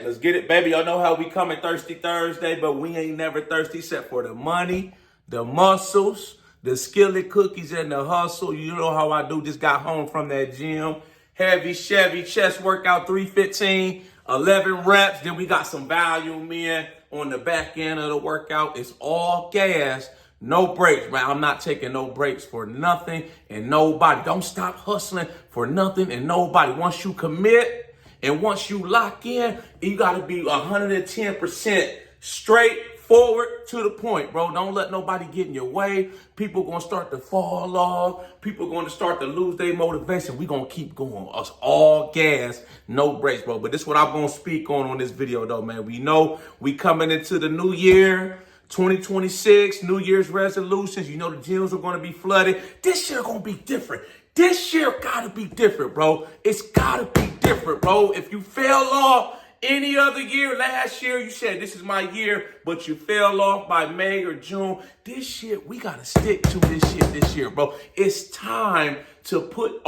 Let's get it, baby. Y'all know how we coming Thirsty Thursday, but we ain't never thirsty except for the money, the muscles, the skillet cookies, and the hustle. You know how I do. Just got home from that gym. Heavy Chevy chest workout, 315, 11 reps. Then we got some volume in on the back end of the workout. It's all gas. No breaks, man. I'm not taking no breaks for nothing and nobody. Don't stop hustling for nothing and nobody. Once you commit, and once you lock in, you got to be 110% straightforward to the point, bro. Don't let nobody get in your way. People going to start to fall off. People going to start to lose their motivation. We going to keep going. Us all gas, no breaks, bro. But this is what I'm going to speak on this video, though, man. We know we coming into the new year. 2026, New Year's resolutions. You know the gyms are going to be flooded. This year going to be different. This year got to be different, bro. It's got to be different, bro. If you fell off any other year, last year, you said this is my year, but you fell off by May or June. This year, we got to stick to this shit this year, bro. It's time to put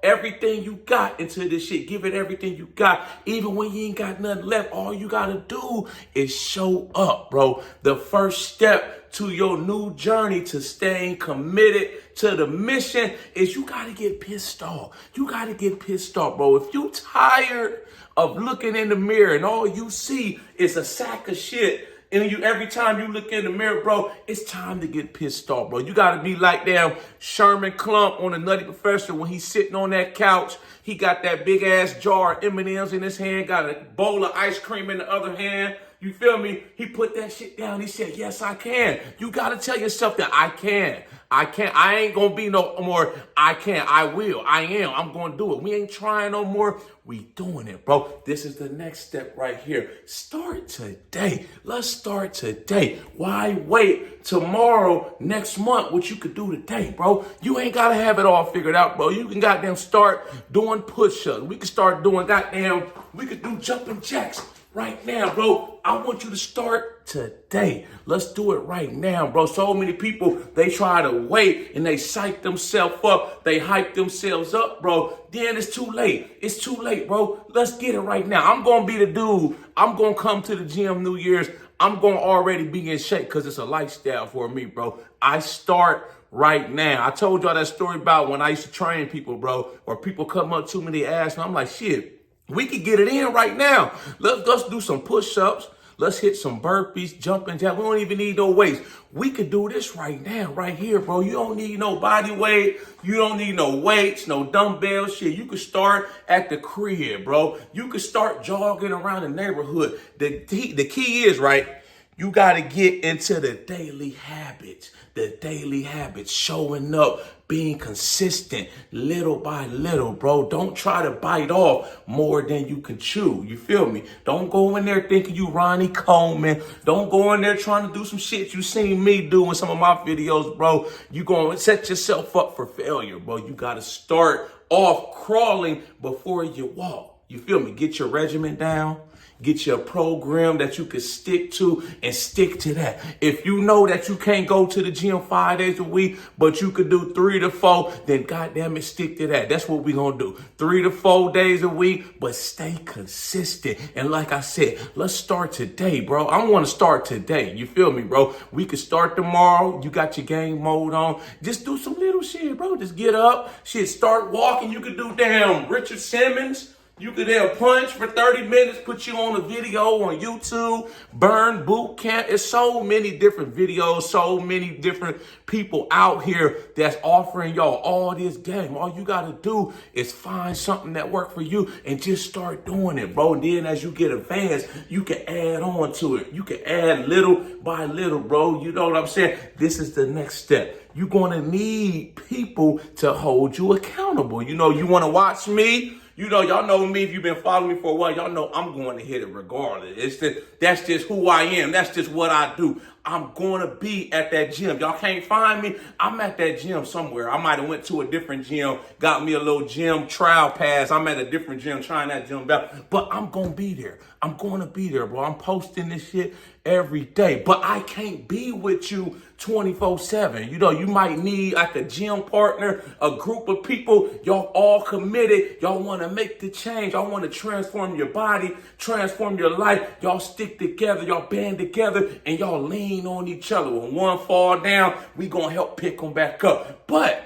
everything you got into this shit. Give it everything you got. Even when you ain't got nothing left, all you got to do is show up, bro. The first step to your new journey to staying committed to the mission is you got to get pissed off. You got to get pissed off, bro. If you tired of looking in the mirror and all you see is a sack of shit, and every time you look in the mirror, bro, it's time to get pissed off, bro. You got to be like damn Sherman Klump on the Nutty Professor when he's sitting on that couch. He got that big-ass jar of M&Ms in his hand, got a bowl of ice cream in the other hand. You feel me? He put that shit down. He said, yes, I can. You got to tell yourself that I can. I can't. I ain't going to be no more. I can. I will. I am. I'm going to do it. We ain't trying no more. We doing it, bro. This is the next step right here. Start today. Let's start today. Why wait tomorrow, next month, what you could do today, bro? You ain't got to have it all figured out, bro. You can goddamn start doing push-ups. We can start doing we could do jumping jacks right now, bro. I want you to start today. Let's do it right now, bro. So many people, they try to wait and they psych themselves up. They hype themselves up, bro. Then it's too late. It's too late, bro. Let's get it right now. I'm going to be the dude. I'm going to come to the gym New Year's. I'm going to already be in shape because it's a lifestyle for me, bro. I start right now. I told y'all that story about when I used to train people, bro, or people come up to me, they ask me, I'm like, shit, we could get it in right now. Let's do some push-ups. Let's hit some burpees, jumping jacks. We don't even need no weights. We could do this right now, right here, bro. You don't need no body weight. You don't need no weights, no dumbbells, shit. You could start at the crib, bro. You could start jogging around the neighborhood. The key is, right, you got to get into the daily habits. The daily habits, showing up, being consistent, little by little, bro. Don't try to bite off more than you can chew. You feel me? Don't go in there thinking you Ronnie Coleman. Don't go in there trying to do some shit you seen me do in some of my videos, bro. You going to set yourself up for failure, bro. You got to start off crawling before you walk. You feel me? Get your regimen down. Get your program that you can stick to and stick to that. If you know that you can't go to the gym 5 days a week, but you could do 3 to 4, then goddamn it, stick to that. That's what we're going to do. 3 to 4 days a week, but stay consistent. And like I said, let's start today, bro. I want to start today. You feel me, bro? We could start tomorrow. You got your game mode on. Just do some little shit, bro. Just get up. Shit, start walking. You could do damn Richard Simmons. You could have punch for 30 minutes, put you on a video on YouTube, burn boot camp. It's so many different videos, so many different people out here that's offering y'all all this game. All you got to do is find something that works for you and just start doing it, bro. And then as you get advanced, you can add on to it. You can add little by little, bro. You know what I'm saying? This is the next step. You're going to need people to hold you accountable. You know, you want to watch me? You know, y'all know me. If you've been following me for a while, y'all know I'm going to hit it regardless. That's just who I am. That's just what I do. I'm going to be at that gym. Y'all can't find me. I'm at that gym somewhere. I might have went to a different gym, got me a little gym trial pass. I'm at a different gym trying that gym out. But I'm going to be there. I'm going to be there, bro. I'm posting this shit every day. But I can't be with you 24/7. You know, you might need like a gym partner, a group of people. Y'all all committed. Y'all want to make the change. Y'all want to transform your body, transform your life. Y'all stick together. Y'all band together and y'all lean on each other. When one fall down, we going to help pick them back up. But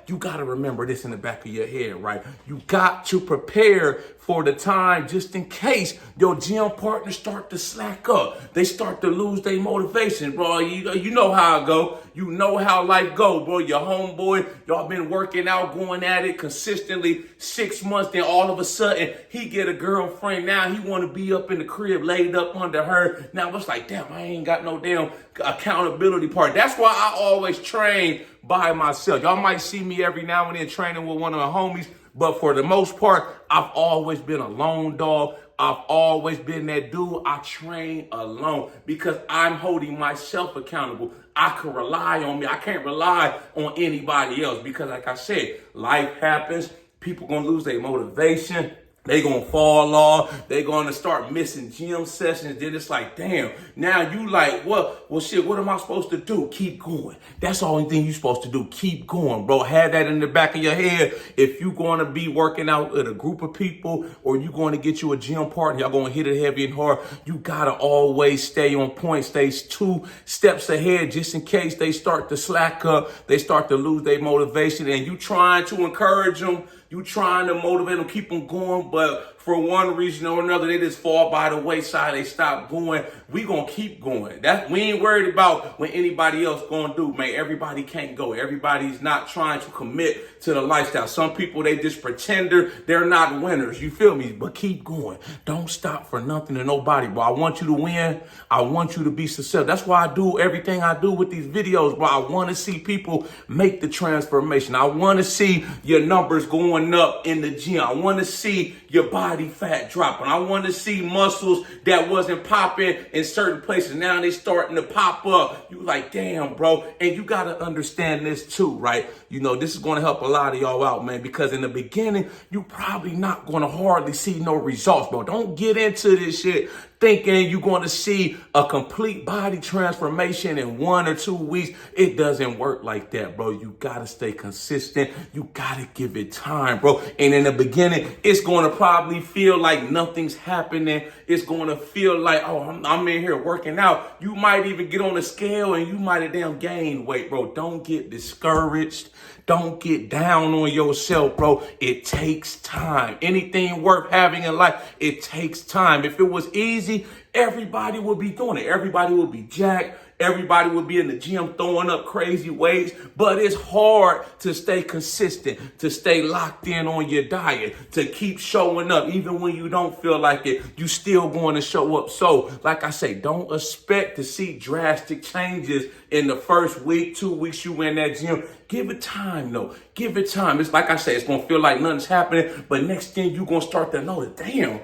you got to remember this in the back of your head, right? You got to prepare for the time just in case your gym partners start to slack up. They start to lose their motivation, bro. You know how it go. You know how life go, bro. Your homeboy, y'all been working out, going at it consistently 6 months. Then all of a sudden, he get a girlfriend. Now he want to be up in the crib, laid up under her. Now it's like, damn, I ain't got no damn accountability part. That's why I always train by myself. Y'all might see me every now and then training with one of the homies, but for the most part, I've always been a lone dog. I've always been that dude. I train alone because I'm holding myself accountable. I can rely on me. I can't rely on anybody else because, like I said, life happens. People gonna lose their motivation. They gonna fall off. They gonna start missing gym sessions. Then it's like, damn, now you like, what? Well, shit, what am I supposed to do? Keep going. That's the only thing you're supposed to do. Keep going, bro. Have that in the back of your head. If you're gonna be working out with a group of people or you going to get you a gym partner, y'all gonna hit it heavy and hard, you gotta always stay on point. Stay 2 steps ahead just in case they start to slack up. They start to lose their motivation and you trying to encourage them. You trying to motivate them, keep them going, but for one reason or another, they just fall by the wayside. They stop going. We gonna keep going. We ain't worried about what anybody else gonna do, man. Everybody can't go. Everybody's not trying to commit to the lifestyle. Some people, they just pretender. They're not winners. You feel me? But keep going. Don't stop for nothing and nobody, bro. I want you to win. I want you to be successful. That's why I do everything I do with these videos, bro. I want to see people make the transformation. I want to see your numbers going up in the gym. I want to see your body fat dropping. I want to see muscles that wasn't popping in certain places. Now they starting to pop up. You like, damn, bro. And you got to understand this too, right? You know, this is going to help a lot of y'all out, man, because in the beginning, you probably not going to hardly see no results, bro. Don't get into this shit thinking you're going to see a complete body transformation in 1 or 2 weeks. It doesn't work like that, bro. You got to stay consistent. You got to give it time, bro. And in the beginning, it's going to probably feel like nothing's happening. It's going to feel like, oh, I'm in here working out. You might even get on the scale and you might have damn gained weight, bro. Don't get discouraged. Don't get down on yourself, bro. It takes time. Anything worth having in life, it takes time. If it was easy, everybody would be doing it. Everybody would be jacked. Everybody would be in the gym throwing up crazy weights, but it's hard to stay consistent, to stay locked in on your diet, to keep showing up. Even when you don't feel like it, you still going to show up. So, like I say, don't expect to see drastic changes in the first week, 2 weeks you in that gym. Give it time, though. Give it time. It's like I say, it's going to feel like nothing's happening, but next thing you're going to start to know that, damn,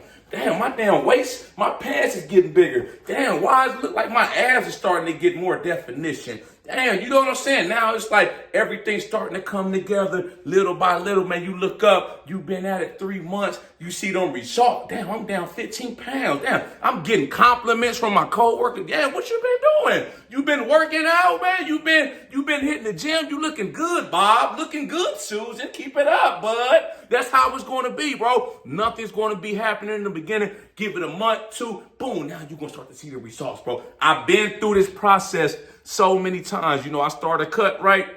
my damn waist, my pants is getting bigger. Damn, why does it look like my abs are starting to get more definition? Damn, you know what I'm saying? Now it's like everything's starting to come together little by little, man. You look up, you've been at it 3 months, you see them results. Damn, I'm down 15 pounds. Damn, I'm getting compliments from my coworkers. Damn, what you been doing? You been working out, man. You been hitting the gym. You looking good, Bob. Looking good, Susan. Keep it up, bud. That's how it's going to be, bro. Nothing's going to be happening in the beginning. Give it a month, 2, boom. Now you're going to start to see the results, bro. I've been through this process so many times. You know, I started cut, right?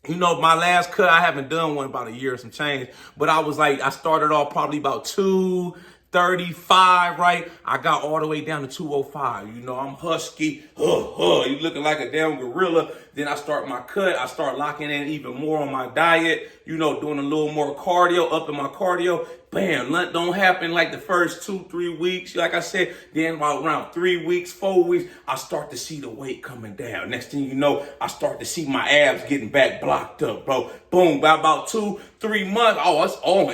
You know, my last cut, I haven't done one about a year or some change, but I started off probably about 235, right? I got all the way down to 205. You know, I'm husky. You looking like a damn gorilla. Then I start my cut. I start locking in even more on my diet, you know, doing a little more cardio, up in my cardio. Bam, nothing don't happen like the first 2-3 weeks. Like I said, then around 3 weeks, 4 weeks, I start to see the weight coming down. Next thing you know, I start to see my abs getting back blocked up, bro. Boom, by about 2-3 months,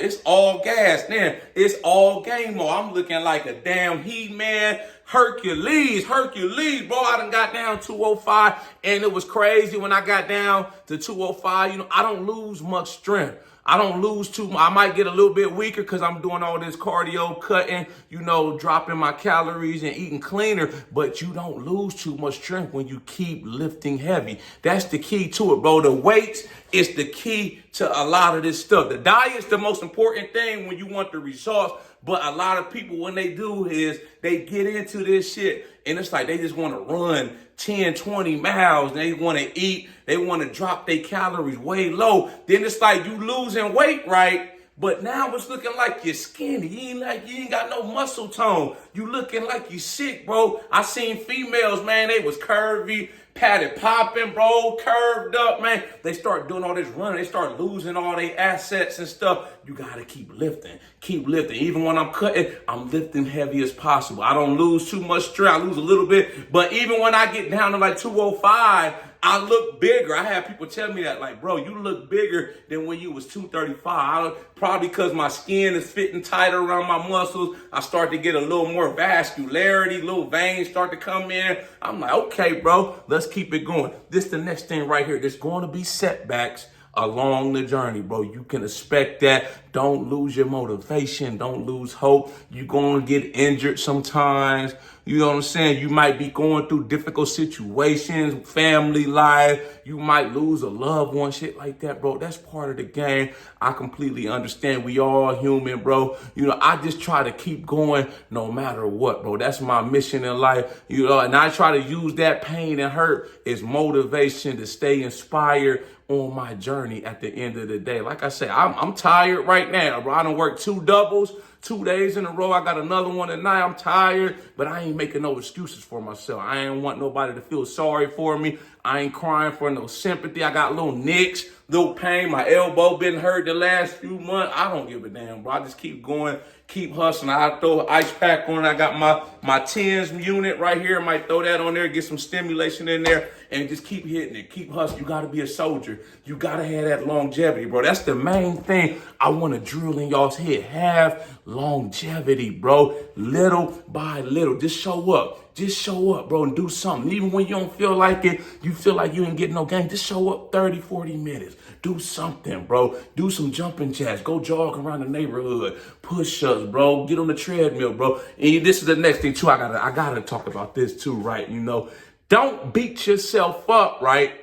it's all gas, man. It's all game mode. I'm looking like a damn He-Man, Hercules, bro. I done got down 205, and it was crazy when I got down to 205. You know, I don't lose much strength. I don't lose too much. I might get a little bit weaker because I'm doing all this cardio, cutting, you know, dropping my calories and eating cleaner. But you don't lose too much strength when you keep lifting heavy. That's the key to it, bro. The weights is the key to a lot of this stuff. The diet's the most important thing when you want the results. But a lot of people, when they do is they get into this shit and it's like they just want to run 10, 20 miles. They want to eat. They want to drop their calories way low. Then it's like you losing weight, right? But now it's looking like you're skinny. You ain't got no muscle tone. You looking like you sick, bro. I seen females, man, they was curvy, padded popping, bro, curved up, man. They start doing all this running. They start losing all their assets and stuff. You got to keep lifting. Keep lifting. Even when I'm cutting, I'm lifting heavy as possible. I don't lose too much strength. I lose a little bit. But even when I get down to like 205, I look bigger. I have people tell me that, like, bro, you look bigger than when you was 235. Probably because my skin is fitting tighter around my muscles. I start to get a little more vascularity, little veins start to come in. I'm like, okay, bro, let's keep it going. This the next thing right here. There's going to be setbacks along the journey, bro. You can expect that. Don't lose your motivation. Don't lose hope. You're going to get injured sometimes. You know what I'm saying? You might be going through difficult situations, family life. You might lose a loved one, shit like that, bro. That's part of the game. I completely understand. We all human, bro. You know, I just try to keep going no matter what, bro. That's my mission in life. You know, and I try to use that pain and hurt as motivation to stay inspired on my journey at the end of the day. Like I said, I'm tired right now, bro. I done worked 2 doubles, 2 days in a row. I got another one tonight. I'm tired, but I ain't making no excuses for myself. I ain't want nobody to feel sorry for me. I ain't crying for no sympathy. I got little nicks, little pain. My elbow been hurt the last few months. I don't give a damn, bro. I just keep going, keep hustling. I throw an ice pack on. I got my TENS unit right here. I might throw that on there, get some stimulation in there, and just keep hitting it, keep hustling. You got to be a soldier. You got to have that longevity, bro. That's the main thing I want to drill in y'all's head. Have longevity, bro. Little by little. Just show up. Just show up, bro, and do something. Even when you don't feel like it, you feel like you ain't getting no game, just show up 30, 40 minutes. Do something, bro. Do some jumping jacks. Go jog around the neighborhood. Push-ups, bro. Get on the treadmill, bro. And this is the next thing, too. I gotta talk about this, too, right? You know, don't beat yourself up, right?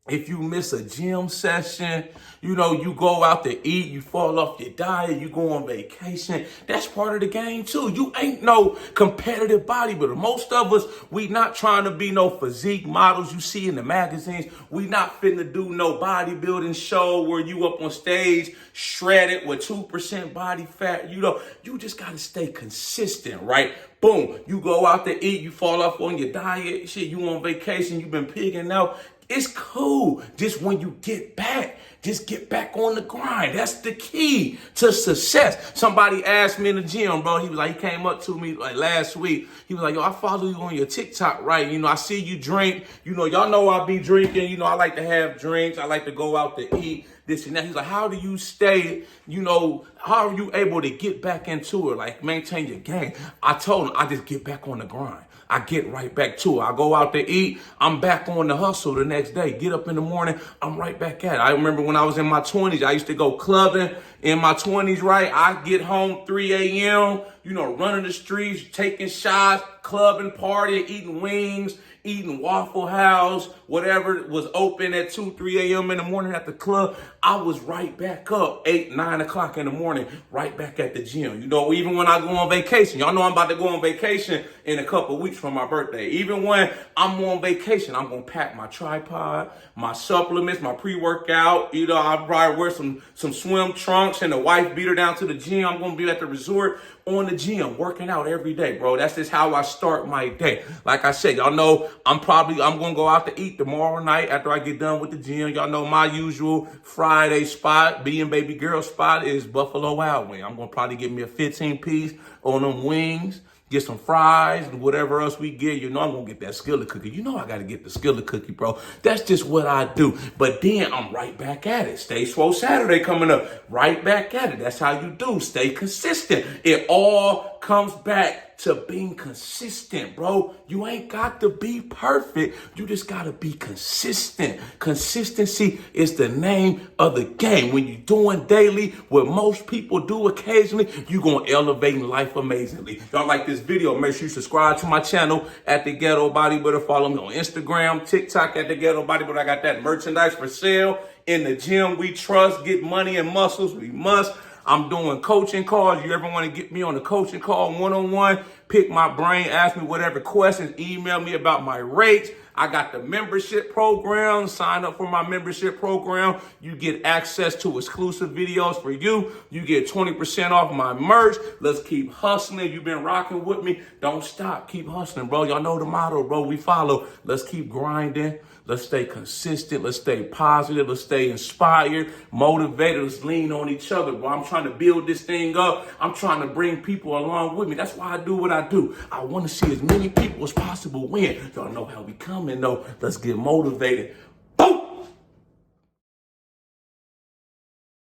If you miss a gym session, you know, you go out to eat, you fall off your diet, you go on vacation. That's part of the game too. You ain't no competitive bodybuilder. Most of us, we not trying to be no physique models you see in the magazines. We not finna do no bodybuilding show where you up on stage shredded with 2% body fat. You know, you just gotta stay consistent, right? Boom, you go out to eat, you fall off on your diet, shit, you on vacation, you been pigging out. It's cool. Just when you get back, just get back on the grind. That's the key to success. Somebody asked me in the gym, bro. He was like, he came up to me like last week. He was like, yo, I follow you on your TikTok, right? You know, I see you drink. You know, y'all know I be drinking. You know, I like to have drinks. I like to go out to eat, this and that. He's like, how do you stay, you know, how are you able to get back into it? Like, maintain your game. I told him, I just get back on the grind. I get right back to it. I go out to eat. I'm back on the hustle the next day. Get up in the morning. I'm right back at it. I remember when I was in my 20s, I used to go clubbing in my 20s, right? I get home 3 a.m., you know, running the streets, taking shots, clubbing, partying, eating wings, eating Waffle House, whatever was open at 2, 3 a.m. in the morning at the club. I was right back up 8, 9 o'clock in the morning, right back at the gym. You know, even when I go on vacation, y'all know I'm about to go on vacation in a couple of weeks for my birthday. Even when I'm on vacation, I'm going to pack my tripod, my supplements, my pre-workout. You know, I'll probably wear some swim trunks and a wife beater down to the gym. I'm going to be at the resort on the gym, working out every day, bro. That's just how I start my day. Like I said, y'all know I'm going to go out to eat tomorrow night after I get done with the gym. Y'all know my usual Friday spot, being baby girl spot, is Buffalo Wild Wing. I'm going to probably get me a 15-piece on them wings, get some fries and whatever else we get. You know I'm going to get that skillet cookie. You know I got to get the skillet cookie, bro. That's just what I do. But then I'm right back at it. Stay Swole Saturday coming up. Right back at it. That's how you do. Stay consistent. It all comes back to being consistent, bro. You ain't got to be perfect. You just got to be consistent. Consistency is the name of the game. When you're doing daily what most people do occasionally, you're going to elevate in life amazingly. Y'all like this video, make sure you subscribe to my channel at the Ghetto Bodybuilder. Follow me on Instagram, TikTok at the Ghetto Bodybuilder. I got that merchandise for sale. In the gym, we trust. Get money and muscles, we must. I'm doing coaching calls. You ever want to get me on a coaching call one-on-one, pick my brain, ask me whatever questions, email me about my rates. I got the membership program. Sign up for my membership program. You get access to exclusive videos for you. You get 20% off my merch. Let's keep hustling. You've been rocking with me. Don't stop. Keep hustling, bro. Y'all know the motto, bro. We follow. Let's keep grinding. Let's stay consistent. Let's stay positive. Let's stay inspired, motivated. Let's lean on each other, bro. I'm trying to build this thing up. I'm trying to bring people along with me. That's why I do what I do. I want to see as many people as possible win. Y'all know how we coming, though. Let's get motivated.